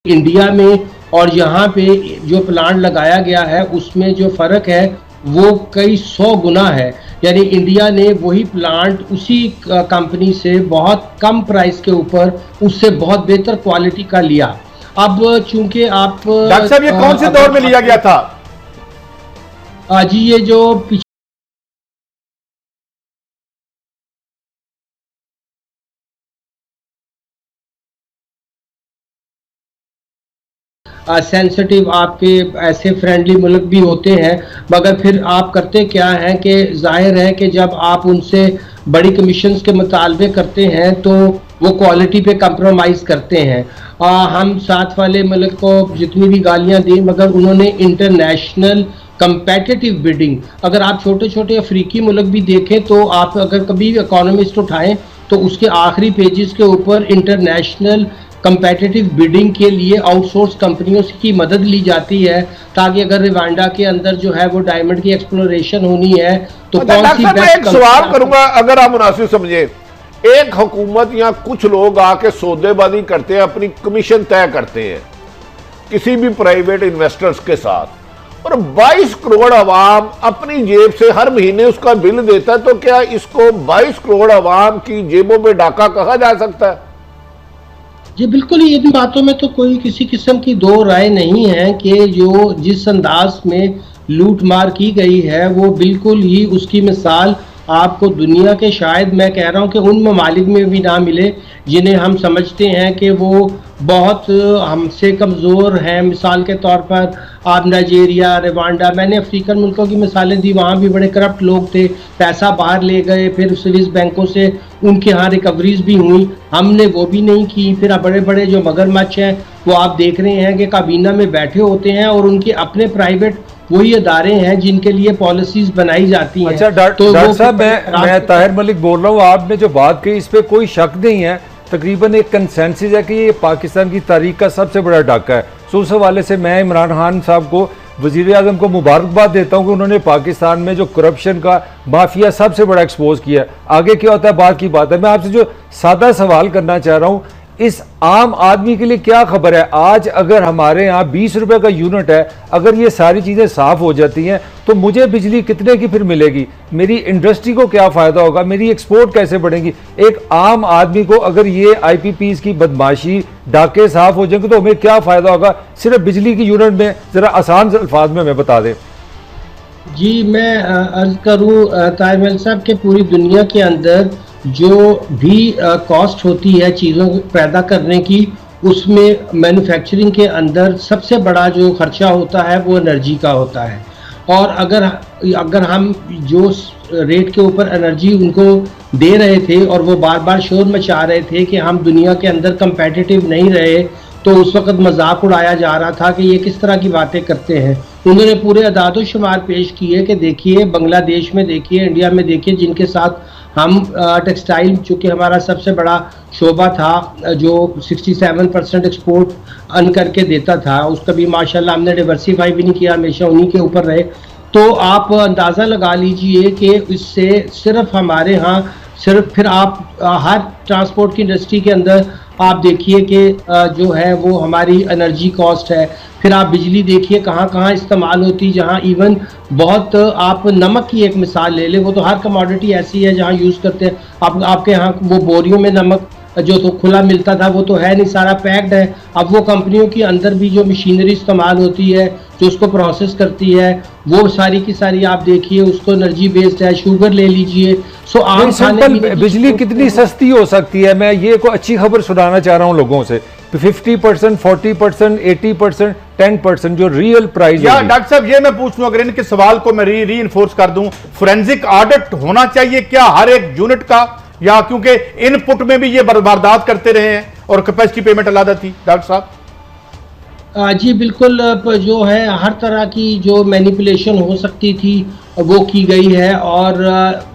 India में और यहाँ पे जो प्लांट लगाया गया है उसमें जो फ़र्क है वो कई 100 गुना है। यानी इंडिया ने वही प्लांट उसी कंपनी से बहुत कम प्राइस के ऊपर उससे बहुत बेहतर क्वालिटी का लिया। अब चूंकि आप डॉक्टर साहब ये कौन से दौर में लिया गया था? जी ये जो सेंसिटिव आपके ऐसे फ्रेंडली मुल्क भी होते हैं, मगर फिर आप करते क्या हैं कि जाहिर है कि जब आप उनसे बड़ी कमीशंस के मुतालबे करते हैं तो वो क्वालिटी पे कंप्रोमाइज़ करते हैं। हम साथ वाले मुल्क को जितनी भी गालियां दी मगर उन्होंने इंटरनेशनल कंपेटिटिव बिडिंग, अगर आप छोटे छोटे अफ्रीकी मुल्क भी देखें तो आप अगर कभी इकोनॉमिस्ट उठाएं तो उसके आखिरी पेजेस के ऊपर इंटरनेशनल कंपेटिटिव बिडिंग के लिए आउटसोर्स कंपनियों की मदद ली जाती है ताकि अगर रवांडा के अंदर जो है वो डायमंड की एक्सप्लोरेशन होनी है तो कौन सी बेस्ट। एक सवाल करूंगा अगर आप मुनासिब समझे, एक हुकूमत या कुछ लोग आके सौदेबाजी करते हैं, अपनी कमीशन तय करते हैं किसी भी प्राइवेट इन्वेस्टर्स के साथ और 22 करोड़ अवाम अपनी जेब से हर महीने उसका बिल देता है, तो क्या इसको 22 करोड़ अवाम की जेबों में डाका कहा जा सकता है? जी बिल्कुल, इन बातों में तो कोई किसी किस्म की दो राय नहीं है कि जो जिस अंदाज में लूट मार की गई है वो बिल्कुल ही उसकी मिसाल आपको दुनिया के, शायद मैं कह रहा हूँ कि उन ममालिक में भी ना मिले जिन्हें हम समझते हैं कि वो बहुत हमसे कमज़ोर हैं। मिसाल के तौर पर आप नाइजीरिया, रवांडा, मैंने अफ्रीकन मुल्कों की मिसालें दी, वहाँ भी बड़े करप्ट लोग थे, पैसा बाहर ले गए, फिर स्विस बैंकों से उनके यहाँ रिकवरीज भी हुई, हमने वो भी नहीं की। फिर बड़े बड़े जो मगरमच्छ हैं वो आप देख रहे हैं कि काबीना में बैठे होते हैं और उनके अपने प्राइवेट वही अदारे हैं जिनके लिए पॉलिसीज बनाई जाती हैं। अच्छा डॉक्टर साहब, मैं ताहिर मलिक बोल रहा हूँ। आपने जो बात कही इस पे कोई शक नहीं है, तकरीबन एक कंसेंसस है कि ये पाकिस्तान की तारीख का सबसे बड़ा डाका है। सो उस हवाले से मैं इमरान खान साहब को, वज़ीर आज़म को मुबारकबाद देता हूँ कि उन्होंने पाकिस्तान में जो करप्शन का माफिया सबसे बड़ा एक्सपोज किया है। आगे क्या होता है बात की बात है। मैं आपसे जो सादा सवाल करना चाह रहा हूँ, इस आम आदमी के लिए क्या खबर है? आज अगर हमारे यहाँ 20 रुपए का यूनिट है, अगर ये सारी चीज़ें साफ हो जाती हैं तो मुझे बिजली कितने की फिर मिलेगी? मेरी इंडस्ट्री को क्या फ़ायदा होगा? मेरी एक्सपोर्ट कैसे बढ़ेगी? एक आम आदमी को अगर ये IPPs की बदमाशी, डाके साफ हो जाएंगे तो हमें क्या फ़ायदा होगा? सिर्फ बिजली की यूनिट में ज़रा आसान अल्फाज में हमें बता दें। जी मैं अर्ज करूँ ताहिर साहब के पूरी दुनिया के अंदर जो भी कॉस्ट होती है चीज़ों को पैदा करने की, उसमें मैन्युफैक्चरिंग के अंदर सबसे बड़ा जो खर्चा होता है वो एनर्जी का होता है। और अगर हम जो रेट के ऊपर एनर्जी उनको दे रहे थे और वो बार बार शोर मचा रहे थे कि हम दुनिया के अंदर कंपेटिटिव नहीं रहे, तो उस वक्त मजाक उड़ाया जा रहा था कि ये किस तरह की बातें करते हैं। उन्होंने पूरे अदाद शुमार पेश किए कि देखिए बांग्लादेश में, देखिए इंडिया में, देखिए जिनके साथ हम टेक्सटाइल, चूँकि हमारा सबसे बड़ा शोबा था जो 67% एक्सपोर्ट अन करके देता था, उसका भी माशाल्लाह हमने डिवर्सिफाई भी नहीं किया, हमेशा उन्हीं के ऊपर रहे। तो आप अंदाज़ा लगा लीजिए कि इससे सिर्फ हमारे यहाँ सिर्फ, फिर आप हर ट्रांसपोर्ट की इंडस्ट्री के अंदर आप देखिए कि जो है वो हमारी एनर्जी कॉस्ट है। फिर आप बिजली देखिए कहाँ कहाँ इस्तेमाल होती, जहाँ इवन बहुत, आप नमक की एक मिसाल ले लें, वो तो हर कमोडिटी ऐसी है जहाँ यूज़ करते हैं। आपके यहाँ वो बोरियों में नमक जो तो खुला मिलता था वो तो है नहीं, सारा पैक्ड है। अब वो कंपनियों के अंदर भी जो मशीनरी इस्तेमाल होती है जो उसको प्रोसेस करती है वो सारी की सारी आप देखिए उसको एनर्जी बेस्ड है। शुगर ले लीजिए। सो आम खाने बिजली कितनी सस्ती हो सकती है? मैं ये को अच्छी खबर सुनाना चाह रहा हूँ लोगों से। 50%, 40%, 80%, 10% जो रियल प्राइस है। डॉक्टर साहब ये मैं पूछ लूं, अगर इनके सवाल को मैं री इन्फोर्स कर दूं, फोरेंसिक ऑडिट होना चाहिए क्या हर एक यूनिट का, या क्योंकि इनपुट में भी ये वारदात करते रहे हैं और कैपेसिटी पेमेंट अलग थी? डॉक्टर साहब जी बिल्कुल, जो है हर तरह की जो मैनिपुलेशन हो सकती थी वो की गई है और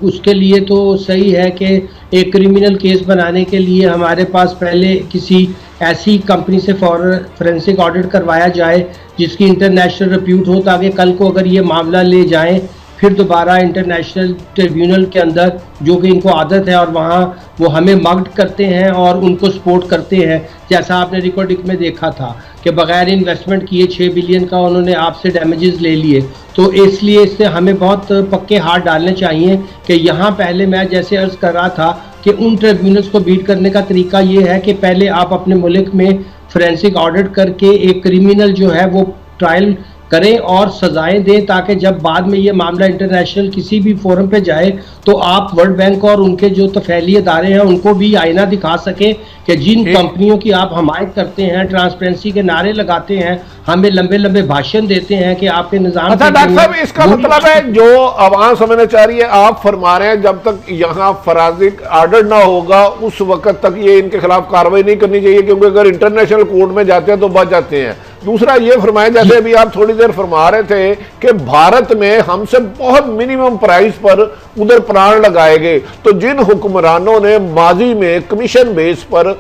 उसके लिए तो सही है कि एक क्रिमिनल केस बनाने के लिए हमारे पास पहले किसी ऐसी कंपनी से फोरेंसिक ऑडिट करवाया जाए जिसकी इंटरनेशनल रिप्यूट हो, ताकि कल को अगर ये मामला ले जाएं फिर दोबारा इंटरनेशनल ट्रिब्यूनल के अंदर, जो कि इनको आदत है, और वहाँ वो हमें मग्ड करते हैं और उनको सपोर्ट करते हैं। जैसा आपने रिकॉर्डिंग में देखा था कि बगैर इन्वेस्टमेंट किए 6 बिलियन का उन्होंने आपसे डैमेजेस ले लिए। तो इसलिए इससे हमें बहुत पक्के हाथ डालने चाहिए कि यहाँ पहले मैं जैसे अर्ज कर रहा था कि उन ट्रिब्यूनल्स को बीट करने का तरीका ये है कि पहले आप अपने मुल्क में फोरेंसिक ऑडिट करके एक क्रिमिनल जो है वो ट्रायल करें और सजाएं दें, ताकि जब बाद में ये मामला इंटरनेशनल किसी भी फोरम पे जाए तो आप वर्ल्ड बैंक और उनके जो तफैली अदारे हैं उनको भी आईना दिखा सके कि जिन कंपनियों की आप हमायत करते हैं, ट्रांसपेरेंसी के नारे लगाते हैं, हमें लंबे लंबे भाषण देते हैं कि आपके निजाम। अच्छा डॉक्टर साहब, इसका मतलब है जो आवाम समझना चाह रही है, आप फरमा रहे हैं जब तक यहाँ फोरेंसिक ऑडिट ना होगा उस वक्त तक ये इनके खिलाफ कार्रवाई नहीं करनी चाहिए, क्योंकि अगर इंटरनेशनल कोर्ट में जाते हैं तो बच जाते हैं। दूसरा ये फरमाया, जैसे अभी आप थोड़ी देर फरमा रहे थे कि भारत में हमसे बहुत मिनिमम प्राइस पर उधर प्राण लगाए गए, तो जिन हुक्मरानों ने माजी में कमीशन बेस पर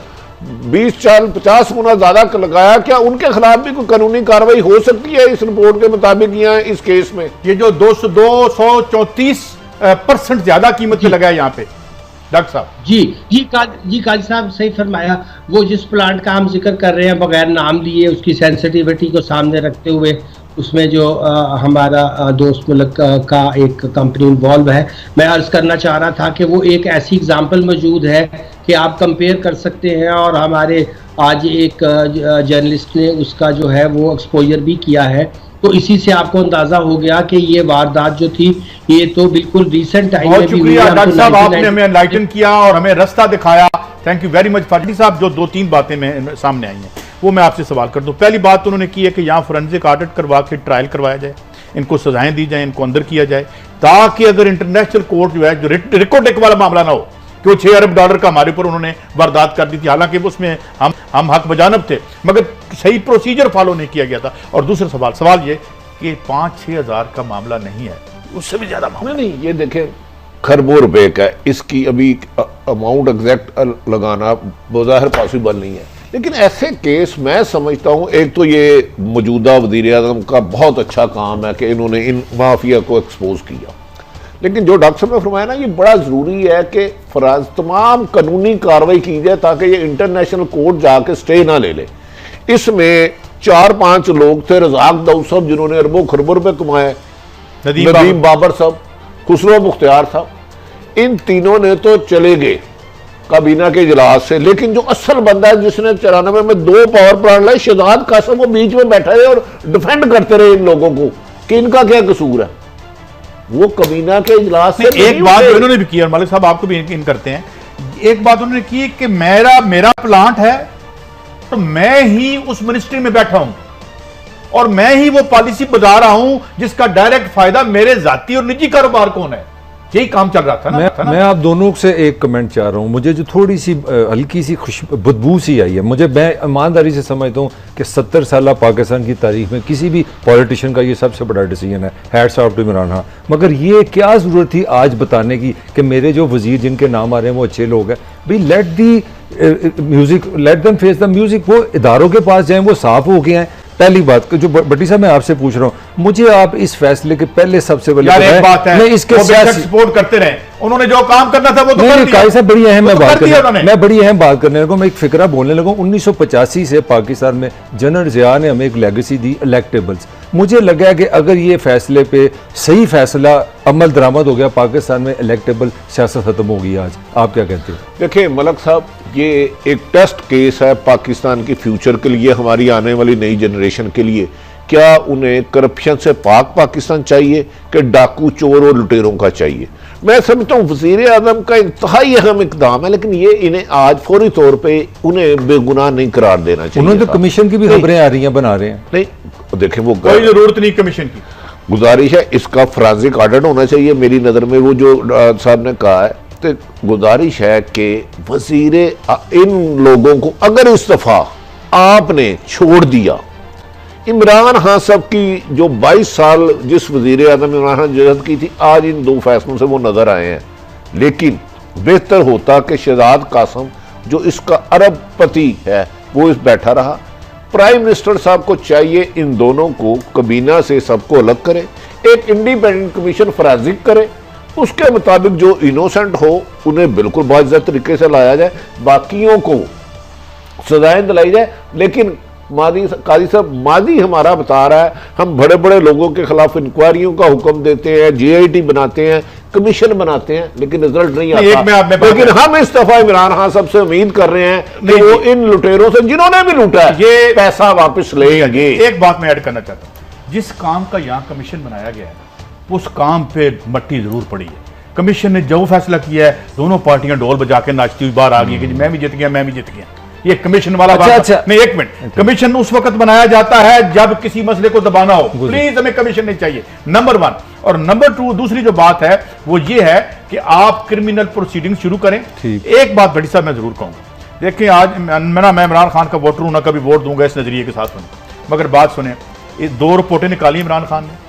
20-50 गुना ज्यादा लगाया, क्या उनके खिलाफ भी कोई कानूनी कार्रवाई हो सकती है इस रिपोर्ट के मुताबिक या इस केस में? ये जो 234% ज्यादा कीमत पे लगा है यहाँ पे डॉक्टर साहब। जी काजी साहब सही फरमाया। वो जिस प्लांट का हम जिक्र कर रहे हैं बगैर नाम लिए, उसकी सेंसिटिविटी को सामने रखते हुए, उसमें जो हमारा दोस्त मुल्क का एक कंपनी इन्वॉल्व है, मैं अर्ज करना चाह रहा था कि वो एक ऐसी एग्जांपल मौजूद है कि आप कंपेयर कर सकते हैं। और हमारे आज एक जर्नलिस्ट ने उसका जो है वो एक्सपोजर भी किया है, तो इसी से आपको अंदाजा हो गया कि ये वारदात जो थी ये तो बिल्कुल रिसेंट टाइम में भी हुई। शुक्रिया डॉक्टर साहब, आपने हमें एनलाइटन किया और हमें रास्ता दिखाया। Thank you very much Farooqui साहब। जो 2-3 बातें में सामने आई हैं वो मैं आपसे सवाल कर दूं। पहली बात तो उन्होंने की है कि यहाँ फोरेंसिक ऑडिट करवा के ट्रायल करवाया जाए, इनको सजाएं दी जाए, इनको अंदर किया जाए, ताकि अगर इंटरनेशनल कोर्ट जो है, जो रिकॉर्ड एक वाला मामला ना हो कि वो $6 अरब का हमारे ऊपर उन्होंने वारदात कर दी थी, हालांकि उसमें हम हक बजानब थे, मगर सही प्रोसीजर फॉलो नहीं किया गया था। और दूसरा सवाल ये कि 5-6 हज़ार का मामला नहीं है, उससे भी ज्यादा मामला नहीं। ये देखें खरबों रुपए का, इसकी अभी अमाउंट एग्जैक्ट लगाना बज़ाहिर पॉसिबल नहीं है, लेकिन ऐसे केस मैं समझता हूं, एक तो ये मौजूदा वज़ीर-ए-आज़म का बहुत अच्छा काम है कि इन्होंने इन माफिया को एक्सपोज किया, लेकिन जो डॉक्टर साहब ने फरमाया ना, ये बड़ा जरूरी है कि तमाम कानूनी कार्रवाई की जाए ताकि ये इंटरनेशनल कोर्ट जाके स्टे ना ले ले। इसमें 4-5 लोग थे, रज़ाक दाऊद साहब जिन्होंने अरबों खरबों रुपए कमाए, नदीम बाबर साहब, खुसरो मुख्तियार साहब, इन तीनों ने तो चले गए काबीना के इजलास से, लेकिन जो असल बंदा है जिसने 94 में 2 पावर प्लांट लाए, शहजाद कासम, वो बीच में बैठे रहे और डिफेंड करते रहे इन लोगों को कि इनका क्या कसूर है। वो काबीना के इजलास से एक बात उन्होंने भी की, और मालिक साहब आपको भी यकीन करते हैं, एक बात उन्होंने की कि मेरा प्लांट है तो मैं ही उस मिनिस्ट्री में बैठा हूं और मैं ही वो पॉलिसी बता रहा हूं जिसका डायरेक्ट फायदा मेरे जाती और निजी कारोबार कौन है, यही काम चल रहा था ना। मैं आप दोनों से एक कमेंट चाह रहा हूं। मुझे जो थोड़ी सी हल्की सी बदबू सी आई है, मैं ईमानदारी से समझता हूं कि 70 साल पाकिस्तान की तारीख में किसी भी पॉलिटिशियन का ये सबसे बड़ा डिसीजन है, hats off to Imran Khan. मगर ये क्या जरूरत थी आज बताने की कि मेरे जो वजीर जिनके नाम आ रहे हैं वो अच्छे लोग हैं? भाई let them face the music. वो इदारों के पास जाएं, वो साफ हो गए हैं। पहली बात जो भट्टी साहब मैं आपसे पूछ रहा हूं, मुझे आप इस फैसले के पहले सबसे पहले एक बात है, मैं इसके सपोर्ट करते रहे, उन्होंने जो काम करना था वो तो कर दिया। साहब बड़ी अहम मैं बड़ी अहम बात करने लगा, मैं एक फिक्रा बोलने लगा। 1985 से पाकिस्तान में जनरल ज़िया ने हमें एक लेगेसी दी, इलेक्टेबल्स। मुझे लगा कि अगर ये फैसले पे सही फैसला अमल दरामद हो गया, पाकिस्तान में इलेक्टेबल सियासत खत्म होगी। आज आप क्या कहते हो? देखिए मलक साहब, ये एक टेस्ट केस है पाकिस्तान के फ्यूचर के लिए, हमारी आने वाली नई जनरेशन के लिए। क्या उन्हें करप्शन से पाक पाकिस्तान चाहिए कि डाकू चोर और लुटेरों का चाहिए? मैं समझता हूँ वज़ीर-ए-आज़म का इंतहाई अहम इकदाम है, लेकिन ये इन्हें आज फौरी तौर पे उन्हें बेगुनाह नहीं करार देना चाहिए। उन्होंने तो कमीशन की भी खबरें आ रही हैं, बना रहे हैं। नहीं देखें, वो कोई जरूरत नहीं कमीशन की, गुजारिश है, इसका फोरेंसिक ऑडिट होना चाहिए मेरी नज़र में। वो जो साहब ने कहा है, तो गुजारिश है कि वज़ीर इन लोगों को अगर इस दफा आपने छोड़ दिया, इमरान खान साहब की जो 22 साल जिस वज़ीर-ए-आज़म इमरान खान जहद की थी, आज इन 2 फैसलों से वो नजर आए हैं। लेकिन बेहतर होता कि शहजाद कासम जो इसका अरबपति है वो इस बैठा रहा। प्राइम मिनिस्टर साहब को चाहिए इन दोनों को काबीना से सबको अलग करें, एक इंडिपेंडेंट कमीशन फॉरेंसिक करे, उसके मुताबिक जो इनोसेंट हो उन्हें बिल्कुल बाइज्जत तरीके से लाया जाए, बाकियों को सजाएं दिलाई जाए। लेकिन काजी साहब, मादी हमारा बता रहा है हम बड़े बड़े लोगों के खिलाफ इंक्वायरियों का हुक्म देते हैं, GIT बनाते हैं, कमीशन बनाते हैं, लेकिन रिजल्ट नहीं आता। लेकिन हम इस दफा इमरान खान साहब से उम्मीद कर रहे हैं कि वो इन लुटेरों से जिन्होंने भी लूटा है ये पैसा वापस लेंगे। एक बात मैं ऐड करना चाहता हूं, जिस काम का यहां कमीशन बनाया गया है उस काम पे मट्टी जरूर पड़ी है। कमीशन ने जो फैसला किया है, दोनों पार्टियां ढोल बजा के नाचती हुई बाहर आ गई कि मैं भी जीत गया, मैं भी जीत गया। ये कमीशन वाला अच्छा। नहीं, एक मिनट, कमीशन उस वक्त बनाया जाता है जब किसी मसले को दबाना हो। प्लीज हमें कमीशन नहीं चाहिए, नंबर 1। और नंबर 2, दूसरी जो बात है वो ये है कि आप क्रिमिनल प्रोसीडिंग शुरू करें। एक बात बड़ी साहब मैं जरूर कहूंगा, देखिए आज मैं इमरान खान का वोटर हूं ना, कभी वोट दूंगा इस नजरिए के साथ, मगर बात सुने, 2 रिपोर्टें निकाली इमरान खान ने,